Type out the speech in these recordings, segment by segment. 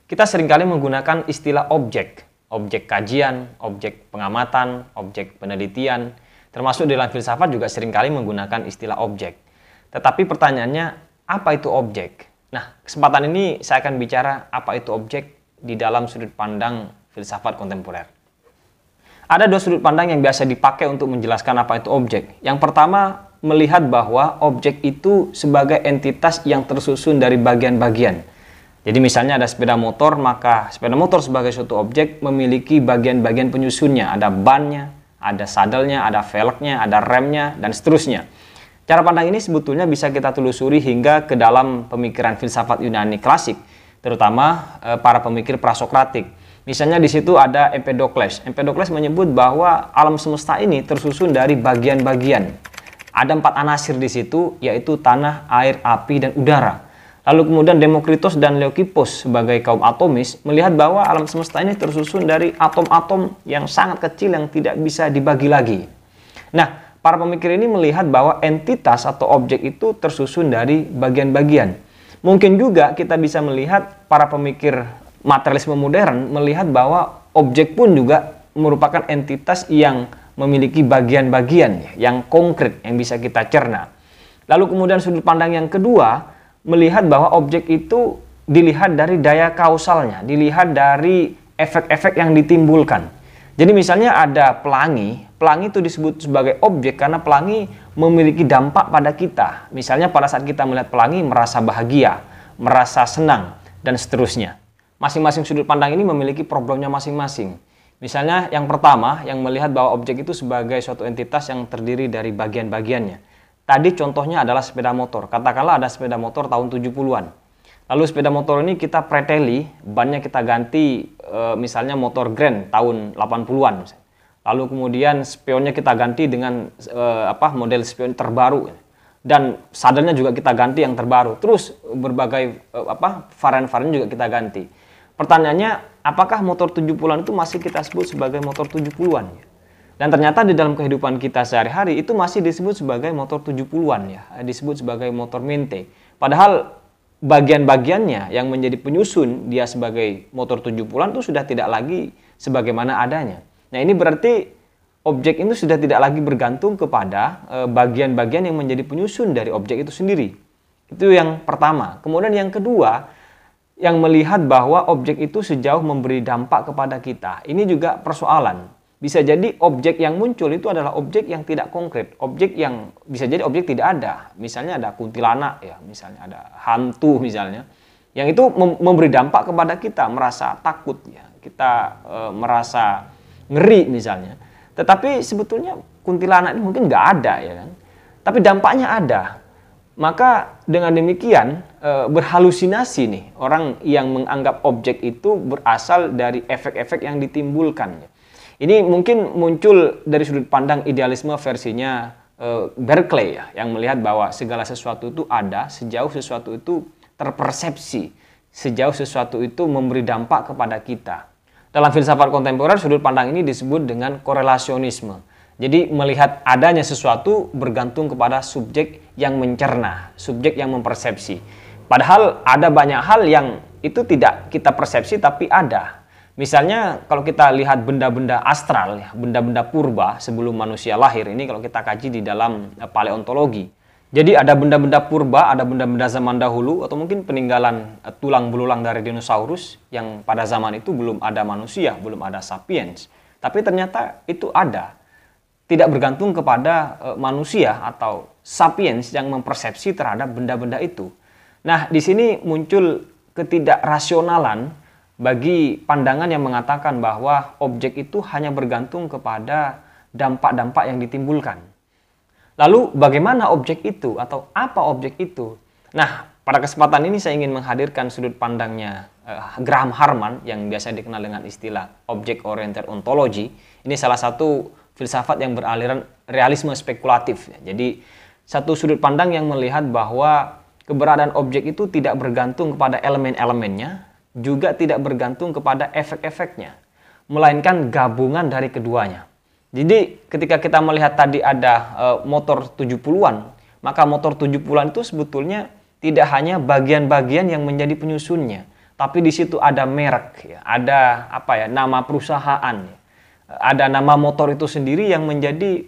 kita seringkali menggunakan istilah objek. Objek kajian, objek pengamatan, objek penelitian, termasuk dalam filsafat juga seringkali menggunakan istilah objek. Tetapi pertanyaannya, apa itu objek? Nah, kesempatan ini saya akan bicara apa itu objek di dalam sudut pandang filsafat kontemporer. Ada dua sudut pandang yang biasa dipakai untuk menjelaskan apa itu objek. Yang pertama, melihat bahwa objek itu sebagai entitas yang tersusun dari bagian-bagian. Jadi misalnya ada sepeda motor, maka sepeda motor sebagai suatu objek memiliki bagian-bagian penyusunnya. Ada bannya, ada sadelnya, ada velgnya, ada remnya, dan seterusnya. Cara pandang ini sebetulnya bisa kita telusuri hingga ke dalam pemikiran filsafat Yunani klasik, terutama para pemikir prasokratik. Misalnya di situ ada Empedokles. Empedokles menyebut bahwa alam semesta ini tersusun dari bagian-bagian. Ada 4 anasir di situ, yaitu tanah, air, api, dan udara. Lalu kemudian Demokritos dan Leukippos sebagai kaum atomis melihat bahwa alam semesta ini tersusun dari atom-atom yang sangat kecil yang tidak bisa dibagi lagi. Nah, para pemikir ini melihat bahwa entitas atau objek itu tersusun dari bagian-bagian. Mungkin juga kita bisa melihat para pemikir materialisme modern melihat bahwa objek pun juga merupakan entitas yang memiliki bagian-bagian yang konkret yang bisa kita cerna. Lalu kemudian sudut pandang yang kedua melihat bahwa objek itu dilihat dari daya kausalnya, dilihat dari efek-efek yang ditimbulkan. Jadi misalnya ada pelangi, pelangi itu disebut sebagai objek karena pelangi memiliki dampak pada kita. Misalnya pada saat kita melihat pelangi merasa bahagia, merasa senang, dan seterusnya. Masing-masing sudut pandang ini memiliki problemnya masing-masing. Misalnya yang pertama yang melihat bahwa objek itu sebagai suatu entitas yang terdiri dari bagian-bagiannya. Tadi contohnya adalah sepeda motor. Katakanlah ada sepeda motor tahun 70-an. Lalu sepeda motor ini kita preteli, bannya kita ganti misalnya motor Grand tahun 80-an. Lalu kemudian spionnya kita ganti dengan model spion terbaru. Dan sadelnya juga kita ganti yang terbaru. Terus berbagai varian-varian juga kita ganti. Pertanyaannya, apakah motor 70-an itu masih kita sebut sebagai motor 70-an? Dan ternyata di dalam kehidupan kita sehari-hari itu masih disebut sebagai motor 70-an ya, disebut sebagai motor mente. Padahal bagian-bagiannya yang menjadi penyusun dia sebagai motor 70-an itu sudah tidak lagi sebagaimana adanya. Nah, ini berarti objek itu sudah tidak lagi bergantung kepada bagian-bagian yang menjadi penyusun dari objek itu sendiri. Itu yang pertama. Kemudian yang kedua, yang melihat bahwa objek itu sejauh memberi dampak kepada kita. Ini juga persoalan. Bisa jadi objek yang muncul itu adalah objek yang tidak konkret. Objek yang bisa jadi objek tidak ada. Misalnya ada kuntilanak, ya, misalnya ada hantu misalnya. Yang itu memberi dampak kepada kita, merasa takut, ya. Kita merasa ngeri misalnya. Tetapi sebetulnya kuntilanak ini mungkin nggak ada, ya kan? Tapi dampaknya ada. Maka dengan demikian berhalusinasi nih orang yang menganggap objek itu berasal dari efek-efek yang ditimbulkan. Ini mungkin muncul dari sudut pandang idealisme versinya Berkeley ya, yang melihat bahwa segala sesuatu itu ada sejauh sesuatu itu terpersepsi, sejauh sesuatu itu memberi dampak kepada kita. Dalam filsafat kontemporer sudut pandang ini disebut dengan korelasionisme. Jadi melihat adanya sesuatu bergantung kepada subjek yang mencerna, subjek yang mempersepsi. Padahal ada banyak hal yang itu tidak kita persepsi tapi ada. Misalnya kalau kita lihat benda-benda astral, ya, benda-benda purba sebelum manusia lahir, ini kalau kita kaji di dalam paleontologi. Jadi ada benda-benda purba, ada benda-benda zaman dahulu, atau mungkin peninggalan tulang belulang dari dinosaurus yang pada zaman itu belum ada manusia, belum ada sapiens. Tapi ternyata itu ada. Tidak bergantung kepada manusia atau sapiens yang mempersepsi terhadap benda-benda itu. Nah, di sini muncul ketidakrasionalan bagi pandangan yang mengatakan bahwa objek itu hanya bergantung kepada dampak-dampak yang ditimbulkan. Lalu bagaimana objek itu atau apa objek itu? Nah, pada kesempatan ini saya ingin menghadirkan sudut pandangnya Graham Harman yang biasa dikenal dengan istilah object oriented ontology. Ini salah satu filsafat yang beraliran realisme spekulatif. Jadi satu sudut pandang yang melihat bahwa keberadaan objek itu tidak bergantung kepada elemen-elemennya, juga tidak bergantung kepada efek-efeknya, melainkan gabungan dari keduanya. Jadi ketika kita melihat tadi ada motor 70-an, maka motor 70-an itu sebetulnya tidak hanya bagian-bagian yang menjadi penyusunnya, tapi di situ ada merek, ya, ada nama perusahaan, ya, ada nama motor itu sendiri yang menjadi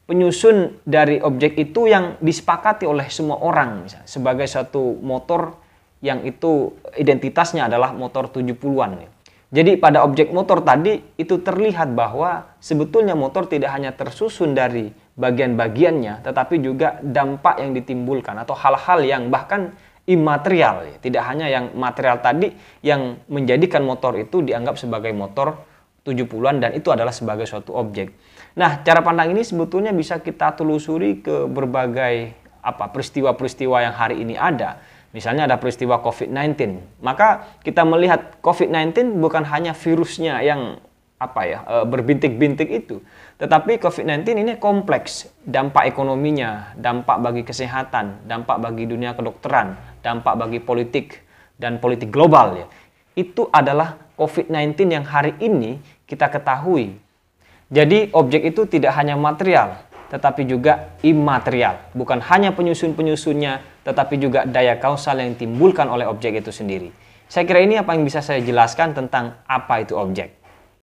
penyusun dari objek itu yang disepakati oleh semua orang, misalnya, sebagai satu motor yang itu identitasnya adalah motor 70-an. Ya. Jadi pada objek motor tadi itu terlihat bahwa sebetulnya motor tidak hanya tersusun dari bagian-bagiannya, tetapi juga dampak yang ditimbulkan atau hal-hal yang bahkan imaterial. Ya. Tidak hanya yang material tadi yang menjadikan motor itu dianggap sebagai motor 70-an dan itu adalah sebagai suatu objek. Nah, cara pandang ini sebetulnya bisa kita telusuri ke berbagai peristiwa-peristiwa yang hari ini ada. Misalnya ada peristiwa COVID-19, maka kita melihat COVID-19 bukan hanya virusnya yang berbintik-bintik itu, tetapi COVID-19 ini kompleks, dampak ekonominya, dampak bagi kesehatan, dampak bagi dunia kedokteran, dampak bagi politik dan politik global, ya. Itu adalah COVID-19 yang hari ini kita ketahui. Jadi objek itu tidak hanya material, tetapi juga imaterial. Bukan hanya penyusun-penyusunnya, tetapi juga daya kausal yang ditimbulkan oleh objek itu sendiri. Saya kira ini apa yang bisa saya jelaskan tentang apa itu objek.